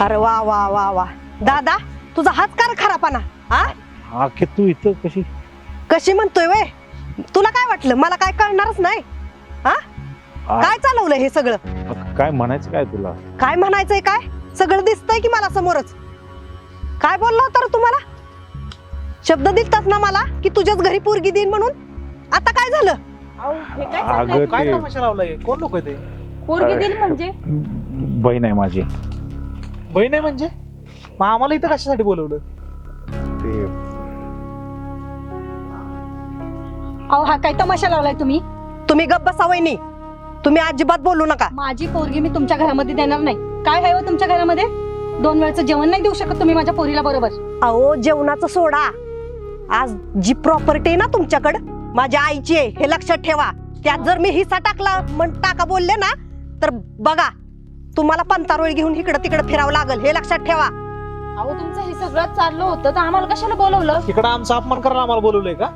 अरे वा वा वा वा दादा, तुझा हाच कार खरापाना. हा की तू इथं कशी कशी म्हणतोय वे? तुला काय वाटलं मला काय कळणारच नाही? हा काय चालवलं हे सगळं? काय म्हणायचं काय तुला? काय म्हणायचंय? काय सगळं दिसतंय की मला समोरच. काय बोलला होता रे तुम्हाला? शब्द दिलतास ना मला की तुझ्याच घरी पोरगी देईन म्हणून. आता काय झालं? अगं काय ते तमाशा लावलाय? कोण लोक ते? पोरगी दिली म्हणजे? बहीण आहे माझी. बहीण आहे म्हणजे? मग आम्हाला इथं कशासाठी बोलवलं? ते अहो हा काय तमाशा लावलाय तुम्ही? तुम्ही गप्प बसा वहिनी. तुम्ही अजिबात बोलू नका. माझी पोरगी मी तुमच्या घरामध्ये देणार नाही. काय आहे हो तुमच्या घरामध्ये? 2 वेळचं जेवण नाही देऊ शकत तुम्ही माझ्या पोरीला बरोबर? अहो जेवणाचं सोडा. आज जी प्रॉपर्टी आहे ना तुमच्याकडं माझ्या आईची आहे हे लक्षात ठेवा. त्यात जर मी हिस्सा टाकला टाका बोलले ना तर बघा तुम्हाला पंतारोळी घेऊन इकडं तिकडं फिरावं लागल. हे लक्षात ठेवा. अहो तुमचं हे सगळं चाललं होतं तर आम्हाला कशाला बोलवलं? इकडं आमचा अपमान करायला आम्हाला बोलवलंय का?